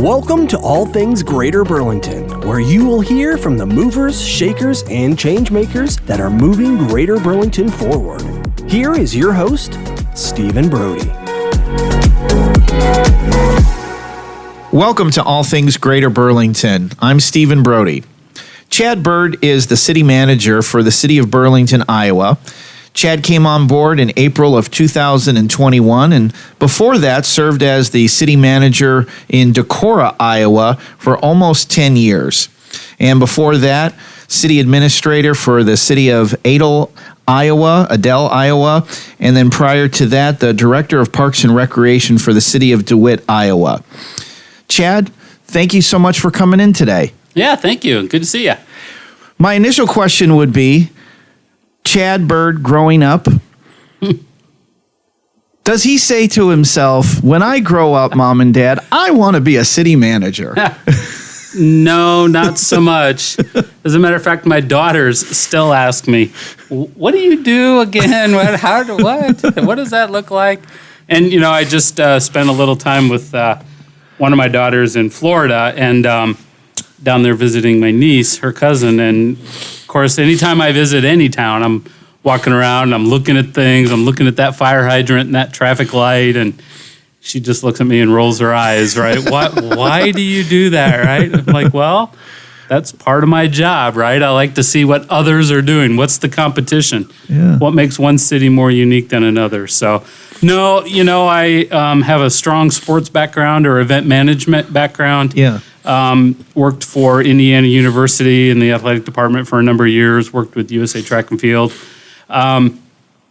Welcome to All Things Greater Burlington, where you will hear from the movers, shakers, and changemakers that are moving Greater Burlington forward. Here is your host, Stephen Brody. Welcome to All Things Greater Burlington. I'm Stephen Brody. Chad Bird is the city manager for the City of Burlington, Iowa. Chad came on board in April of 2021, and before that served as the city manager in Decorah, Iowa for almost 10 years. And before that, city administrator for the city of Adel, Iowa, and then prior to that, the director of Parks and Recreation for the city of DeWitt, Iowa. Chad, thank you so much for coming in today. Yeah, thank you. Good to see you. My initial question would be, Chad Bird growing up, does he say to himself, when I grow up, Mom and Dad, I want to be a city manager? No, not so much. As a matter of fact, my daughters still ask me, what do you do again? What does that look like? And, I just spent a little time with one of my daughters in Florida and down there visiting my niece, her cousin. And, of course, anytime I visit any town, I'm walking around, I'm looking at things, I'm looking at that fire hydrant and that traffic light, and she just looks at me and rolls her eyes, right? Why do you do that, right? I'm like, well, that's part of my job, right? I like to see what others are doing. What's the competition? Yeah. What makes one city more unique than another? So, no, I have a strong sports background or event management background. Yeah. Worked for Indiana University in the athletic department for a number of years, worked with USA Track and Field.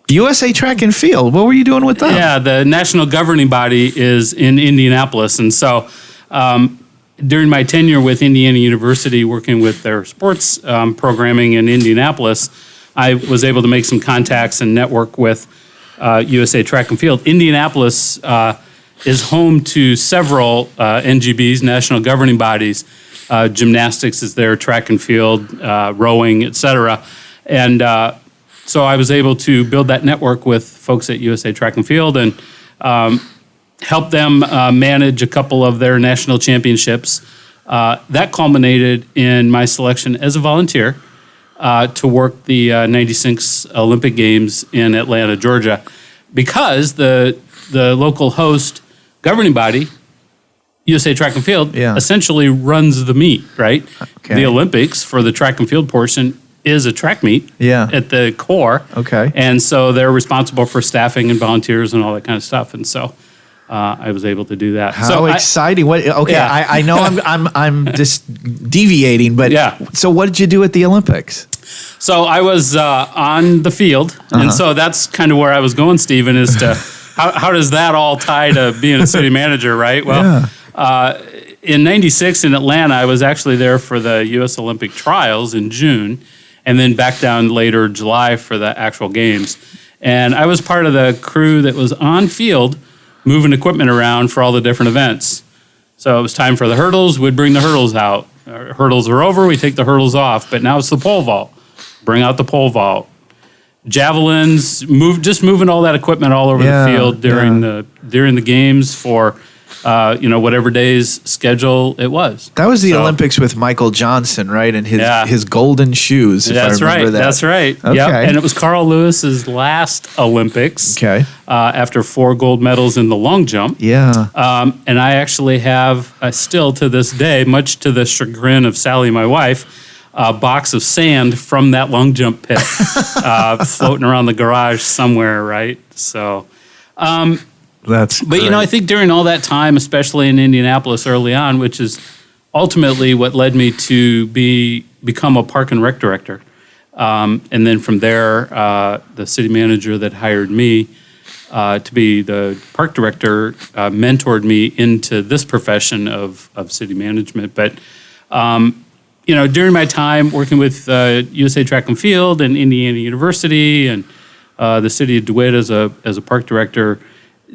USA Track and Field, what were you doing with them? Yeah, the national governing body is in Indianapolis. And so during my tenure with Indiana University, working with their sports programming in Indianapolis, I was able to make some contacts and network with USA Track and Field. Indianapolis is home to several NGBs, national governing bodies. Gymnastics is there, track and field, rowing, et cetera. And so I was able to build that network with folks at USA Track and Field and help them manage a couple of their national championships. That culminated in my selection as a volunteer to work the 96 Olympic Games in Atlanta, Georgia, because the local host governing body, USA Track and Field, essentially runs the meet, right? Okay. The Olympics for the track and field portion is a track meet at the core. Okay. And so they're responsible for staffing and volunteers and all that kind of stuff. And so I was able to do that. How exciting. I know I'm just deviating, but so what did you do at the Olympics? So I was on the field, and so that's kind of where I was going, Stephen, is to how does that all tie to being a city manager, right? Well, in 96 in Atlanta, I was actually there for the U.S. Olympic trials in June, and then back down later July for the actual games. And I was part of the crew that was on field moving equipment around for all the different events. So it was time for the hurdles, we'd bring the hurdles out. Hurdles are over, we take the hurdles off, but now it's the pole vault. Bring out the pole vault. Javelins, moving all that equipment all over the field during the games for whatever day's schedule it was. That was the Olympics with Michael Johnson, right? And his golden shoes, if I remember that. That's right. Okay. Yep. And it was Carl Lewis's last Olympics. Okay. After 4 gold medals in the long jump. Yeah. And I actually have, still to this day, much to the chagrin of Sally, my wife, a box of sand from that long jump pit floating around the garage somewhere, right? So, that's but great. I think during all that time, especially in Indianapolis early on, which is ultimately what led me to become a park and rec director, and then from there, the city manager that hired me to be the park director mentored me into this profession of city management. But during my time working with USA Track and Field and Indiana University and the city of DeWitt as a park director,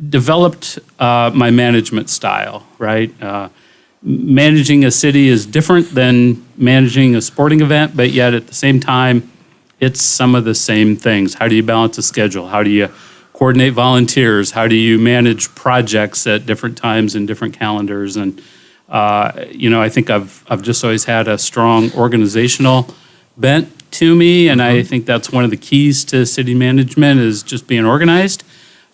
developed my management style, right? Managing a city is different than managing a sporting event, but yet at the same time, it's some of the same things. How do you balance a schedule? How do you coordinate volunteers? How do you manage projects at different times and different calendars? And I think I've just always had a strong organizational bent to me, and I think that's one of the keys to city management is just being organized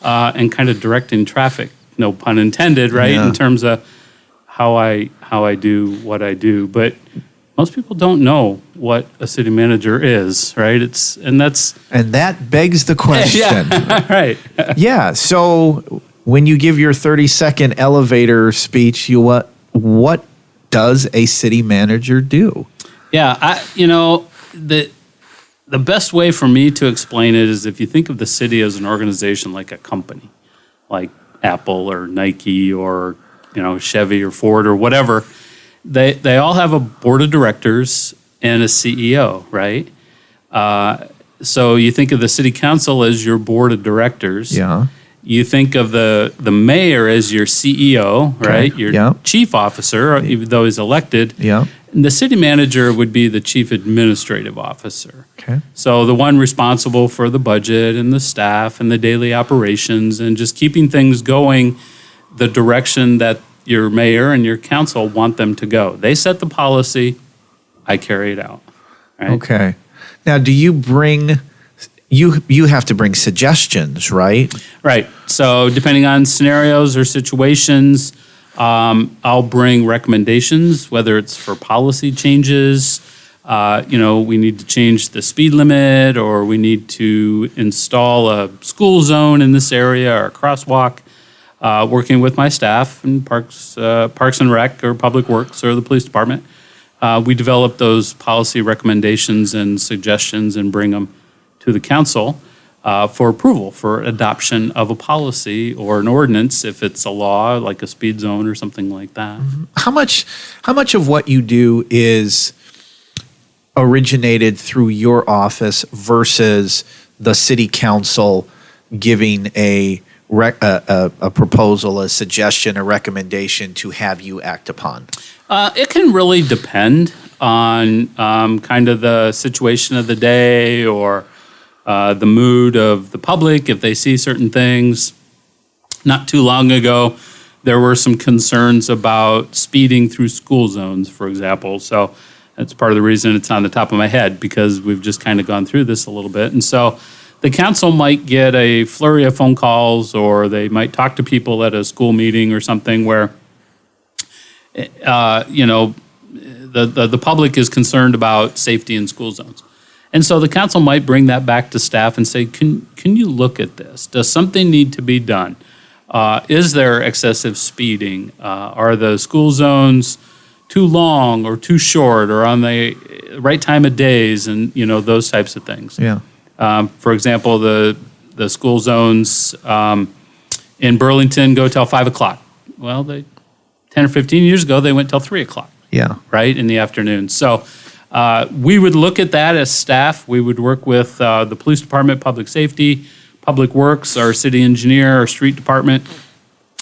and kind of directing traffic. No pun intended, right? Yeah. In terms of how I do what I do, but most people don't know what a city manager is, right? And that begs the question. yeah, right. Yeah. So when you give your 30-second elevator speech, what does a city manager do? Yeah, the best way for me to explain it is if you think of the city as an organization like a company, like Apple or Nike or Chevy or Ford or whatever, they all have a board of directors and a CEO, right? So you think of the city council as your board of directors. Yeah. You think of the mayor as your CEO, right? Your chief officer, even though he's elected. Yeah. And the city manager would be the chief administrative officer. Okay. So the one responsible for the budget and the staff and the daily operations and just keeping things going the direction that your mayor and your council want them to go. They set the policy, I carry it out. Right? Okay. Now, do you bring... You have to bring suggestions, right? Right. So depending on scenarios or situations, I'll bring recommendations, whether it's for policy changes, we need to change the speed limit, or we need to install a school zone in this area or a crosswalk. Working with my staff in Parks and Rec or Public Works or the police department, we develop those policy recommendations and suggestions and bring them to the council for approval, for adoption of a policy or an ordinance if it's a law, like a speed zone or something like that. Mm-hmm. How much of what you do is originated through your office versus the city council giving a proposal, a suggestion, a recommendation to have you act upon? It can really depend on kind of the situation of the day or the mood of the public, if they see certain things. Not too long ago, there were some concerns about speeding through school zones, for example. So that's part of the reason it's on the top of my head, because we've just kind of gone through this a little bit. And so the council might get a flurry of phone calls, or they might talk to people at a school meeting or something where, the public is concerned about safety in school zones. And so the council might bring that back to staff and say, can you look at this? Does something need to be done? Is there excessive speeding? Are the school zones too long or too short or on the right time of days, and those types of things? Yeah. For example, the school zones in Burlington go till 5 o'clock. Well, 10 or 15 years ago, they went till 3 o'clock. Yeah. Right, in the afternoon. So we would look at that as staff. We would work with the police department, public safety, public works, our city engineer, our street department,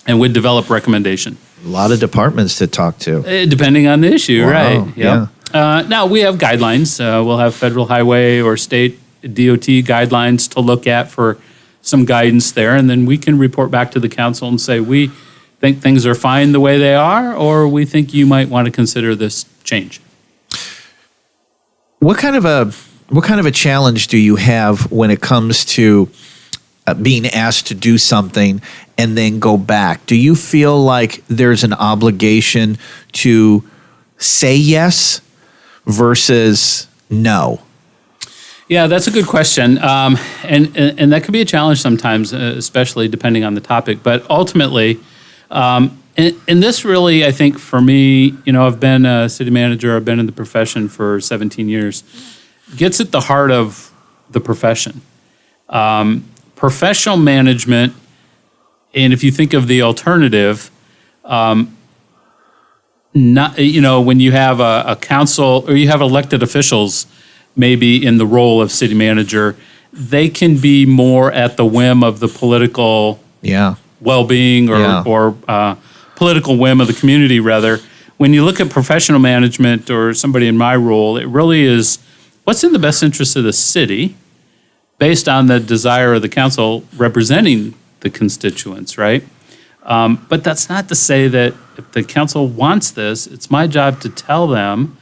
and we'd develop recommendation. A lot of departments to talk to. Depending on the issue, Wow, right? yeah. Now, we have guidelines. We'll have federal highway or state DOT guidelines to look at for some guidance there, and then we can report back to the council and say, we think things are fine the way they are, or we think you might want to consider this change. What kind of a challenge do you have when it comes to being asked to do something and then go back? Do you feel like there's an obligation to say yes versus no? Yeah, that's a good question, and that can be a challenge sometimes, especially depending on the topic. But ultimately, and this really, I think, for me, I've been a city manager. I've been in the profession for 17 years. Gets at the heart of the profession. Professional management, and if you think of the alternative, when you have a council or you have elected officials, maybe in the role of city manager, they can be more at the whim of the political well-being or political whim of the community, rather. When you look at professional management or somebody in my role, it really is what's in the best interest of the city based on the desire of the council representing the constituents, right? But that's not to say that if the council wants this, it's my job to tell them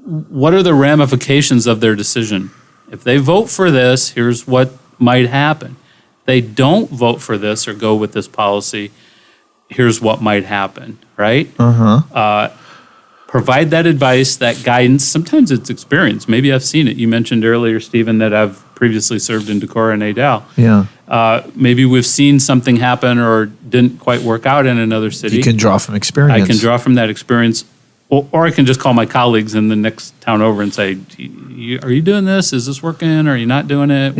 what are the ramifications of their decision. If they vote for this, here's what might happen. If they don't vote for this or go with this policy, here's what might happen, right? Provide that advice, that guidance. Sometimes it's experience. Maybe I've seen it. You mentioned earlier, Stephen, that I've previously served in Decorah and Adel. Yeah. Maybe we've seen something happen or didn't quite work out in another city. You can draw from experience. I can draw from that experience. Or I can just call my colleagues in the next town over and say, are you doing this? Is this working? Are you not doing it?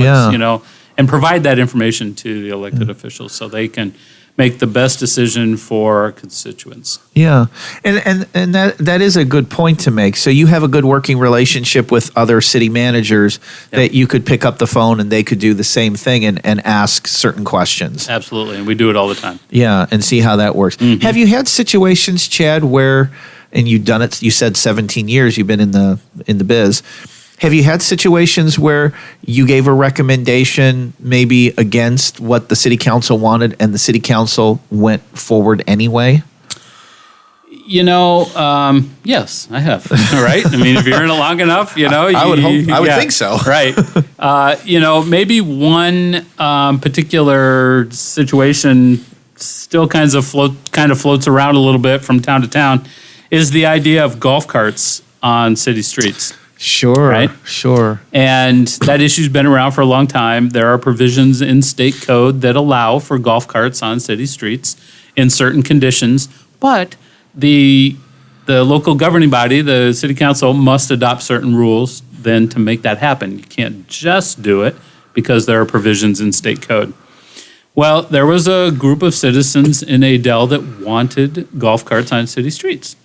And provide that information to the elected officials so they can make the best decision for our constituents. Yeah, and that is a good point to make. So you have a good working relationship with other city managers that you could pick up the phone and they could do the same thing and ask certain questions. Absolutely, and we do it all the time. Yeah, and see how that works. Have you had situations, Chad, where, and you've done it, you said 17 years you've been in the biz, have you had situations where you gave a recommendation maybe against what the city council wanted and the city council went forward anyway? Yes, I have. Right? I mean, if you're in it long enough, I would think so. Right. Maybe one particular situation still kind of floats around a little bit from town to town is the idea of golf carts on city streets. Sure, right? Sure. And that issue's been around for a long time. There are provisions in state code that allow for golf carts on city streets in certain conditions, but the local governing body, the city council, must adopt certain rules then to make that happen. You can't just do it because there are provisions in state code. Well, there was a group of citizens in Adel that wanted golf carts on city streets.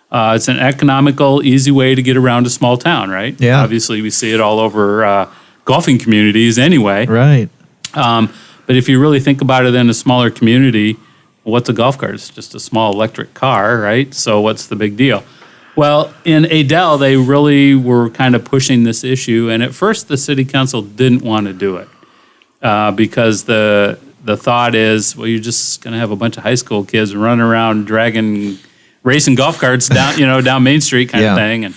It's an economical, easy way to get around a small town, right? Yeah. Obviously, we see it all over golfing communities anyway. Right. But if you really think about it in a smaller community, what's a golf cart? It's just a small electric car, right? So what's the big deal? Well, in Adel, they really were kind of pushing this issue. And at first, the city council didn't want to do it because the thought is, well, you're just going to have a bunch of high school kids running around racing golf carts down Main Street kind of thing.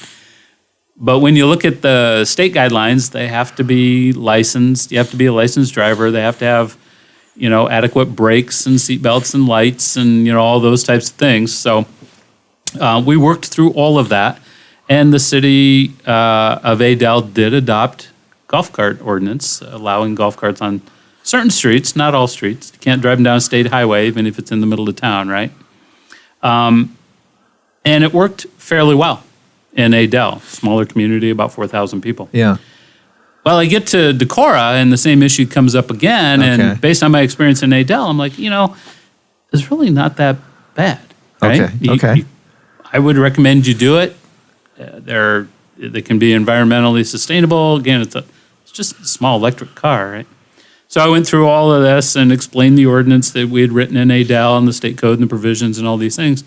But when you look at the state guidelines, they have to be licensed. You have to be a licensed driver. They have to have, adequate brakes and seatbelts and lights and, all those types of things. So we worked through all of that. And the city of Adel did adopt golf cart ordinance, allowing golf carts on certain streets, not all streets. You can't drive them down a state highway, even if it's in the middle of town, right? And it worked fairly well in Adel, smaller community, about 4,000 people. Yeah. Well, I get to Decorah, and the same issue comes up again. Okay. And based on my experience in Adel, I'm like, it's really not that bad. Right? Okay. I would recommend you do it. They can be environmentally sustainable. Again, it's just a small electric car, right? So I went through all of this and explained the ordinance that we had written in Adel and the state code and the provisions and all these things.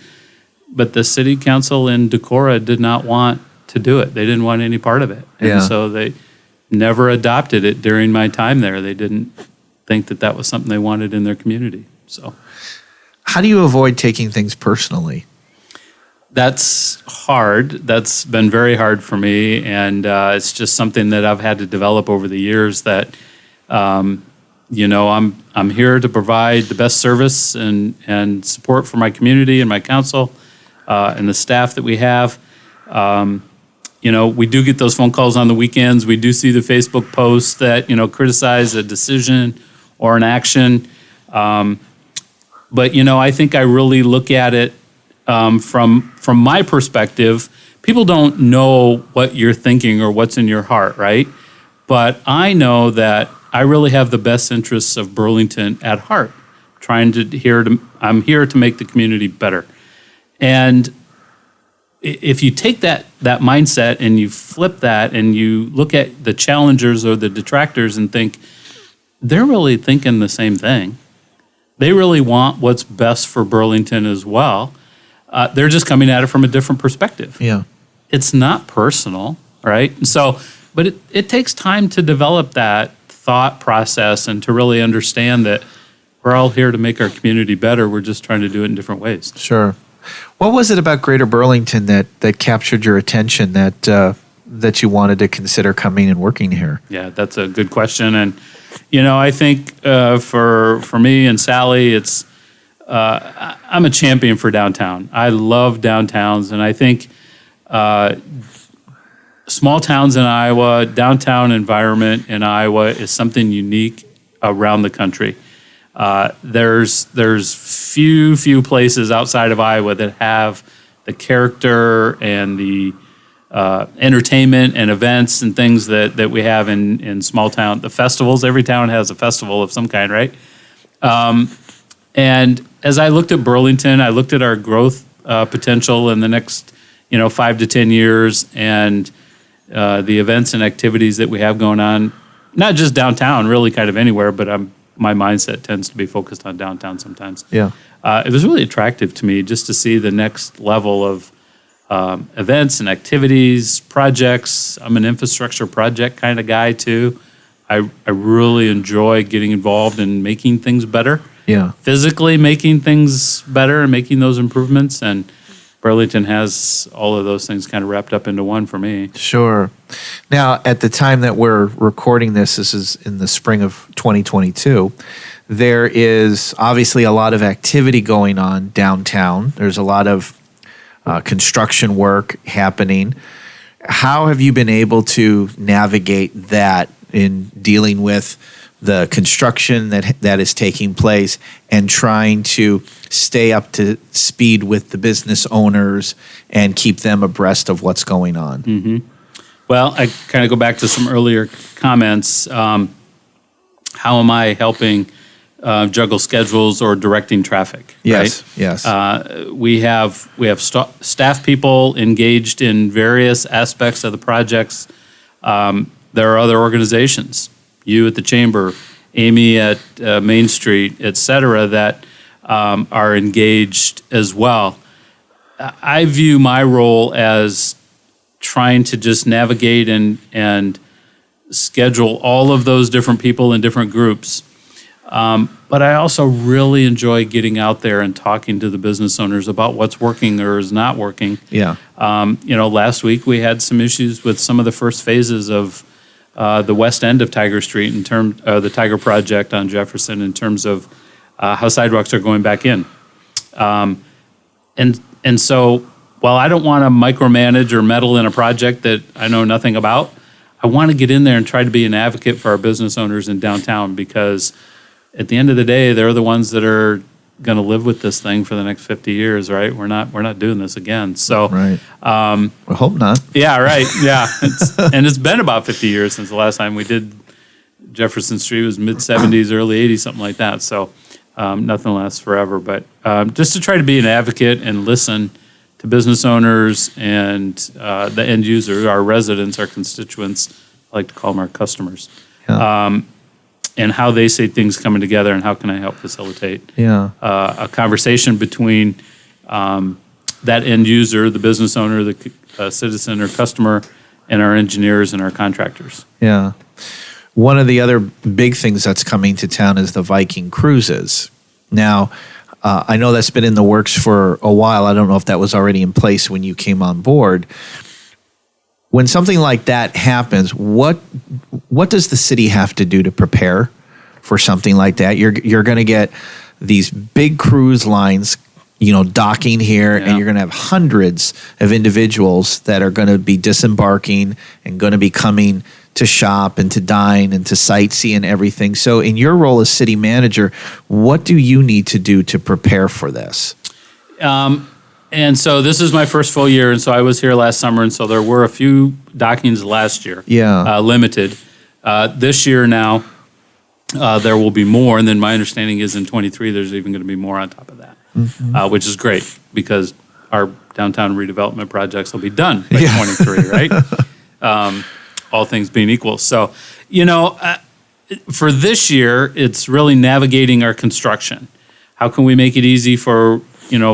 But the city council in Decorah did not want to do it. They didn't want any part of it. And so they never adopted it during my time there. They didn't think that was something they wanted in their community. So, how do you avoid taking things personally? That's hard. That's been very hard for me. And it's just something that I've had to develop over the years that, I'm here to provide the best service and support for my community and my council. And the staff that we have. We do get those phone calls on the weekends. We do see the Facebook posts that, criticize a decision or an action. But I think I really look at it from my perspective. People don't know what you're thinking or what's in your heart, right? But I know that I really have the best interests of Burlington at heart. I'm here to make the community better. And if you take that mindset and you flip that and you look at the challengers or the detractors and think, they're really thinking the same thing. They really want what's best for Burlington as well. They're just coming at it from a different perspective. Yeah. It's not personal, right? So, but it takes time to develop that thought process and to really understand that we're all here to make our community better. We're just trying to do it in different ways. Sure. What was it about Greater Burlington that captured your attention that you wanted to consider coming and working here? Yeah, that's a good question. And, I think for me and Sally, it's I'm a champion for downtown. I love downtowns, and I think small towns in Iowa, downtown environment in Iowa is something unique around the country. There's few places outside of Iowa that have the character and the entertainment and events and things that we have in small town. The festivals, every town has a festival of some kind, right? And as I looked at Burlington, I looked at our growth potential in the next 5 to 10 years, and the events and activities that we have going on, not just downtown, really kind of anywhere, but my mindset tends to be focused on downtown sometimes. Yeah. It was really attractive to me just to see the next level of events and activities, projects. I'm an infrastructure project kind of guy too. I really enjoy getting involved in making things better. Yeah. Physically making things better and making those improvements, and Burlington has all of those things kind of wrapped up into one for me. Sure. Now, at the time that we're recording this is in the spring of 2022, there is obviously a lot of activity going on downtown. There's a lot of construction work happening. How have you been able to navigate that in dealing with the construction that is taking place and trying to stay up to speed with the business owners and keep them abreast of what's going on? Mm-hmm. Well, I kind of go back to some earlier comments. How am I helping juggle schedules or directing traffic? Yes, right? yes. We have staff people engaged in various aspects of the projects. There are other organizations, you at the Chamber, Amy at Main Street, et cetera, that are engaged as well. I view my role as trying to just navigate and schedule all of those different people in different groups. But I also really enjoy getting out there and talking to the business owners about what's working or is not working. Yeah. Last week we had some issues with some of the first phases of the west end of Tiger Street in terms the Tiger Project on Jefferson in terms of how sidewalks are going back in. And so while I don't want to micromanage or meddle in a project that I know nothing about, I want to get in there and try to be an advocate for our business owners in downtown, because at the end of the day, they're the ones that are going to live with this thing for the next 50 years, right? We're not doing this again. So, right. I hope not. Yeah, right. Yeah. It's been about 50 years since the last time we did Jefferson Street. It was mid-70s, early 80s, something like that. So nothing lasts forever. But just to try to be an advocate and listen to business owners and the end user, our residents, our constituents, I like to call them our customers. Yeah. And how they see things coming together, and how can I help facilitate a conversation between that end user, the business owner, the citizen or customer, and our engineers and our contractors. Yeah. One of the other big things that's coming to town is the Viking cruises. Now, I know that's been in the works for a while. I don't know if that was already in place when you came on board. When something like that happens, what does the city have to do to prepare for something like that? You're going to get these big cruise lines, docking here, and you're going to have hundreds of individuals that are going to be disembarking and going to be coming to shop and to dine and to sightsee and everything. So in your role as city manager, what do you need to do to prepare for this? And so this is my first full year, and so I was here last summer, and so there were a few dockings last year, limited. This year now, there will be more, and then my understanding is in 23 there's even going to be more on top of that, which is great because our downtown redevelopment projects will be done by 23, right? All things being equal. So, for this year, it's really navigating our construction. How can we make it easy for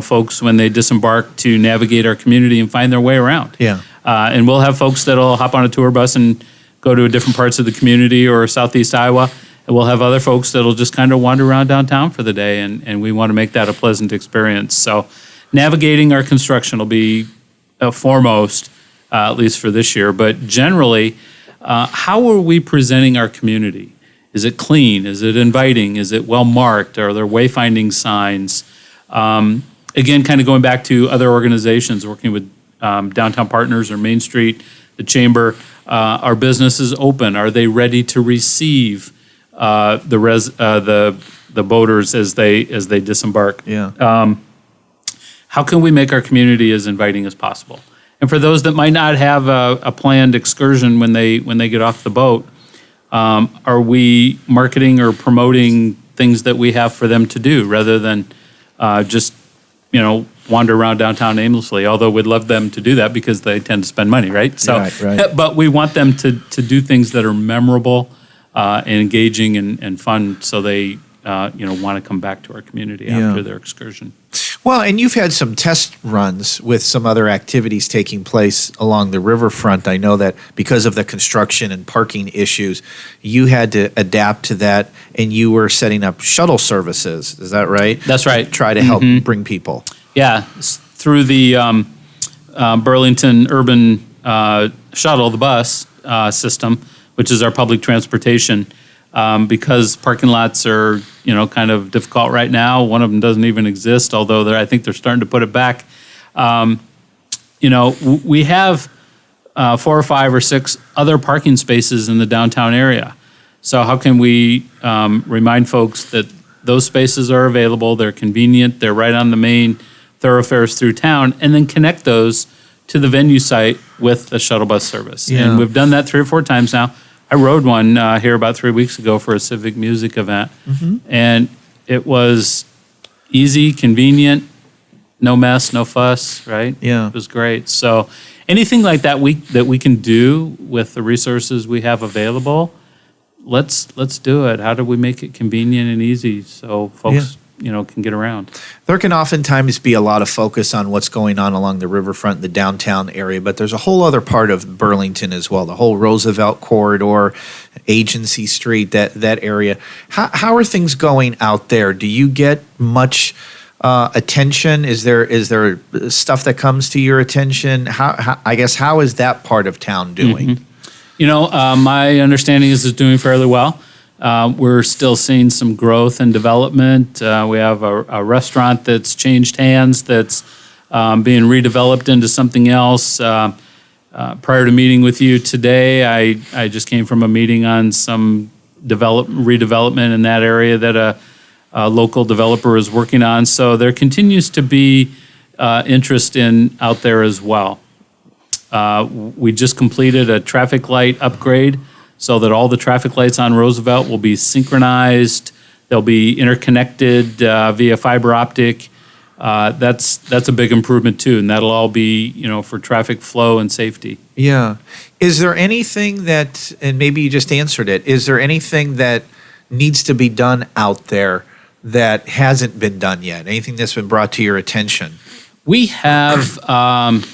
folks when they disembark to navigate our community and find their way around? Yeah. And we'll have folks that'll hop on a tour bus and go to different parts of the community or Southeast Iowa, And we'll have other folks that'll just kind of wander around downtown for the day, and we want to make that a pleasant experience. So navigating our construction will be foremost, at least for this year. But generally, how are we presenting our community? Is it clean? Is it inviting? Is it well marked? Are there wayfinding signs? Again, kind of going back to other organizations working with Downtown Partners or Main Street, the Chamber. Our businesses open? Are they ready to receive the boaters as they disembark? Yeah. How can we make our community as inviting as possible? And for those that might not have a planned excursion when they get off the boat, are we marketing or promoting things that we have for them to do rather than just wander around downtown aimlessly? Although we'd love them to do that because they tend to spend money, right? So, right. But we want them to do things that are memorable and engaging and fun, so they want to come back to our community after their excursion. Well, and you've had some test runs with some other activities taking place along the riverfront. I know that because of the construction and parking issues, you had to adapt to that, and you were setting up shuttle services. Is that right? That's right. To try to help bring people. Yeah, through the Burlington Urban Shuttle, the bus system, which is our public transportation. Because parking lots are, kind of difficult right now. One of them doesn't even exist, although I think they're starting to put it back. We have 4 or 5 or 6 other parking spaces in the downtown area. So how can we remind folks that those spaces are available, they're convenient, they're right on the main thoroughfares through town, and then connect those to the venue site with the shuttle bus service. Yeah. And we've done that 3 or 4 times now. I rode one here about 3 weeks ago for a civic music event, and it was easy, convenient, no mess, no fuss, right? Yeah. It was great. So anything like that we can do with the resources we have available, let's do it. How do we make it convenient and easy so folks can get around? There can oftentimes be a lot of focus on what's going on along the riverfront, the downtown area, but there's a whole other part of Burlington as well, the whole Roosevelt corridor, Agency Street, that area. How are things going out there? Do you get much attention? Is there stuff that comes to your attention? How is that part of town doing? My understanding is it's doing fairly well. We're still seeing some growth and development. We have a restaurant that's changed hands, that's being redeveloped into something else. Prior to meeting with you today, I just came from a meeting on some redevelopment in that area that a local developer is working on. So there continues to be interest out there as well. We just completed a traffic light upgrade so that all the traffic lights on Roosevelt will be synchronized. They'll be interconnected via fiber optic. That's a big improvement too, and that'll all be for traffic flow and safety. Yeah. Is there anything that, and maybe you just answered it, is there anything that needs to be done out there that hasn't been done yet? Anything that's been brought to your attention? We have, and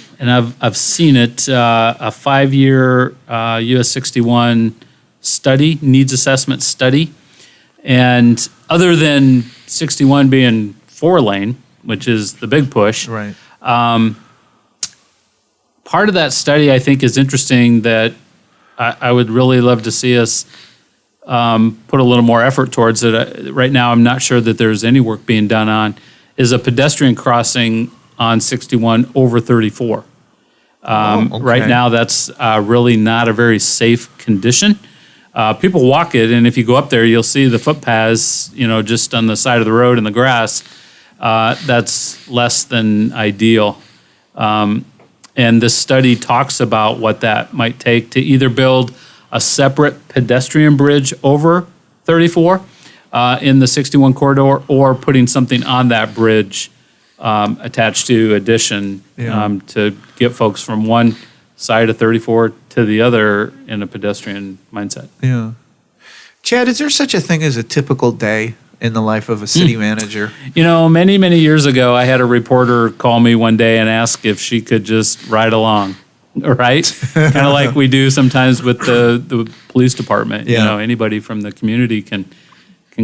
I've seen it, a 5-year US 61 study, needs assessment study. And other than 61 being 4-lane, which is the big push, right? Part of that study I think is interesting that I would really love to see us put a little more effort towards it. Right now, I'm not sure that there's any work being done on, is a pedestrian crossing on 61 over 34. Okay. Right now, that's really not a very safe condition. People walk it, and if you go up there, you'll see the footpaths, just on the side of the road in the grass. That's less than ideal. And this study talks about what that might take to either build a separate pedestrian bridge over 34 in the 61 corridor, or putting something on that bridge attached to addition to get folks from one side of 34 to the other in a pedestrian mindset. Yeah. Chad, is there such a thing as a typical day in the life of a city manager? Many, many years ago, I had a reporter call me one day and ask if she could just ride along. right? Kind of like we do sometimes with the police department. Yeah. You know, anybody from the community can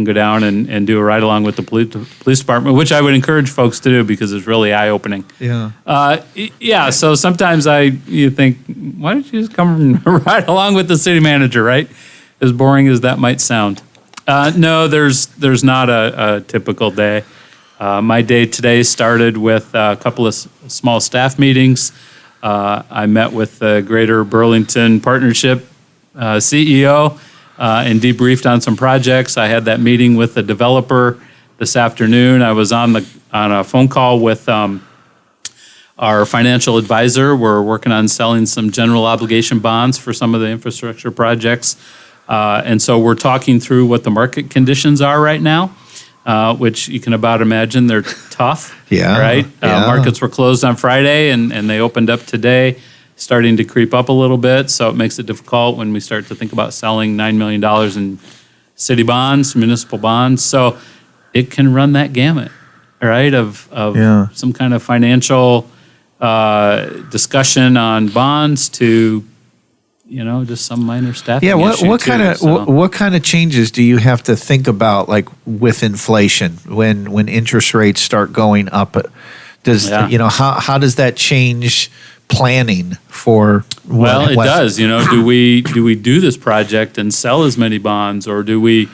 go down and do a ride along with the police department, which I would encourage folks to do because it's really eye-opening. Yeah. So sometimes you think, why don't you just come ride along with the city manager, right? As boring as that might sound. No, there's not a typical day. My day today started with a couple of small staff meetings. I met with the Greater Burlington Partnership CEO and debriefed on some projects. I had that meeting with the developer this afternoon. I was on a phone call with our financial advisor. We're working on selling some general obligation bonds for some of the infrastructure projects. And so we're talking through what the market conditions are right now, which you can about imagine they're tough. Yeah. Right? Yeah. Markets were closed on Friday and they opened up today, starting to creep up a little bit. So it makes it difficult when we start to think about selling $9 million in city bonds, municipal bonds. So it can run that gamut, right, of some kind of financial discussion on bonds to, just some minor staffing issue what kind of changes do you have to think about, like with inflation when interest rates start going up? How does that change planning for? It does. Do we do this project and sell as many bonds, or do we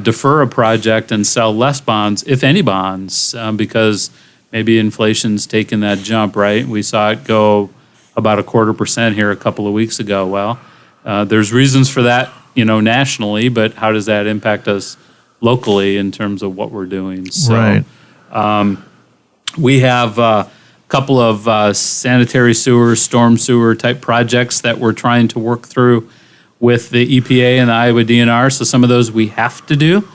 defer a project and sell less bonds, if any bonds, because maybe inflation's taken that jump, right? We saw it go about 0.25% here a couple of weeks ago. Well, there's reasons for that, nationally, but how does that impact us locally in terms of what we're doing? So, right. We have a couple of sanitary sewer, storm sewer type projects that we're trying to work through with the EPA and the Iowa DNR. So some of those we have to do,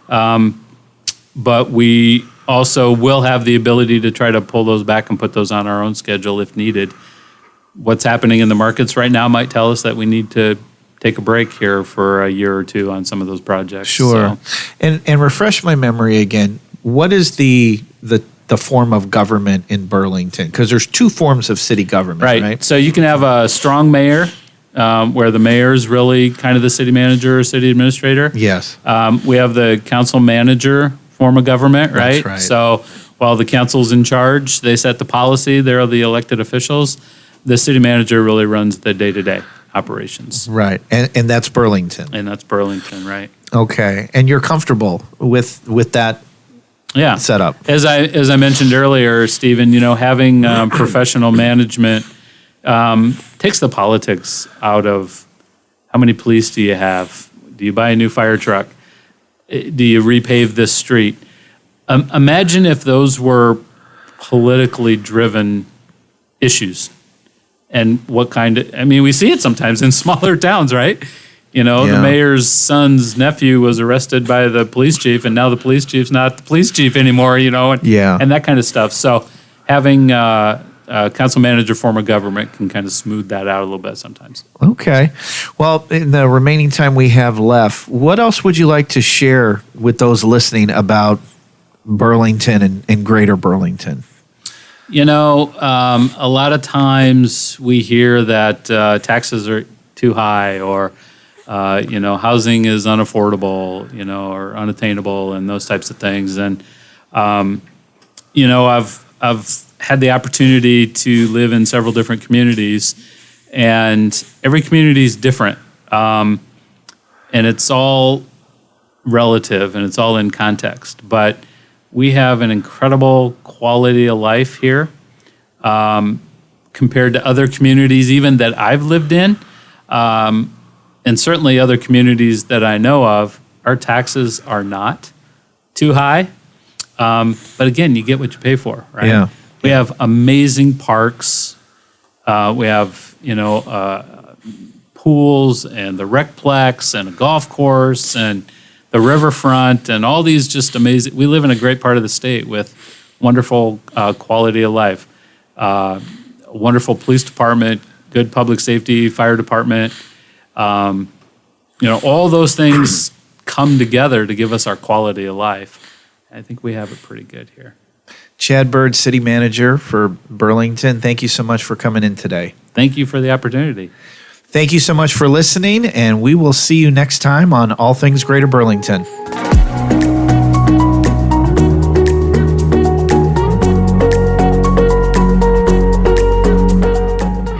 but we also will have the ability to try to pull those back and put those on our own schedule if needed. What's happening in the markets right now might tell us that we need to take a break here for a year or two on some of those projects. Sure. So. And refresh my memory again. What is the form of government in Burlington? Because there's two forms of city government, right? So you can have a strong mayor, where the mayor is really kind of the city manager or city administrator. Yes. We have the council manager form of government, right? That's right. So while the council's in charge, they set the policy, they're the elected officials. The city manager really runs the day-to-day operations. Right, and that's Burlington. And that's Burlington, right? Okay, and you're comfortable with that setup? As I mentioned earlier, Stephen, having professional management takes the politics out of how many police do you have? Do you buy a new fire truck? Do you repave this street? Imagine if those were politically driven issues. And what kind of, we see it sometimes in smaller towns, right? The mayor's son's nephew was arrested by the police chief, and now the police chief's not the police chief anymore, and that kind of stuff. So having a council manager form of government can kind of smooth that out a little bit sometimes. Okay. Well, in the remaining time we have left, what else would you like to share with those listening about Burlington and Greater Burlington? A lot of times we hear that taxes are too high, or housing is unaffordable, or unattainable, and those types of things. And I've had the opportunity to live in several different communities, and every community is different, and it's all relative and it's all in context. But we have an incredible quality of life here compared to other communities even that I've lived in, and certainly other communities that I know of. Our taxes are not too high, but again, you get what you pay for, right? Yeah. We have amazing parks. We have, pools and the Recplex and a golf course and the riverfront and all these just amazing. We live in a great part of the state with wonderful quality of life, wonderful police department, good public safety, fire department. All those things come together to give us our quality of life. I think we have it pretty good here. Chad Bird, City Manager for Burlington, thank you so much for coming in today. thank you for the opportunity. Thank you so much for listening, and we will see you next time on All Things Greater Burlington.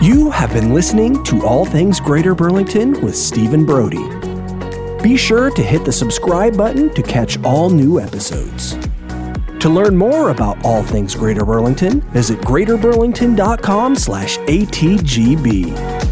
You have been listening to All Things Greater Burlington with Stephen Brody. Be sure to hit the subscribe button to catch all new episodes. To learn more about All Things Greater Burlington, visit greaterburlington.com/ATGB.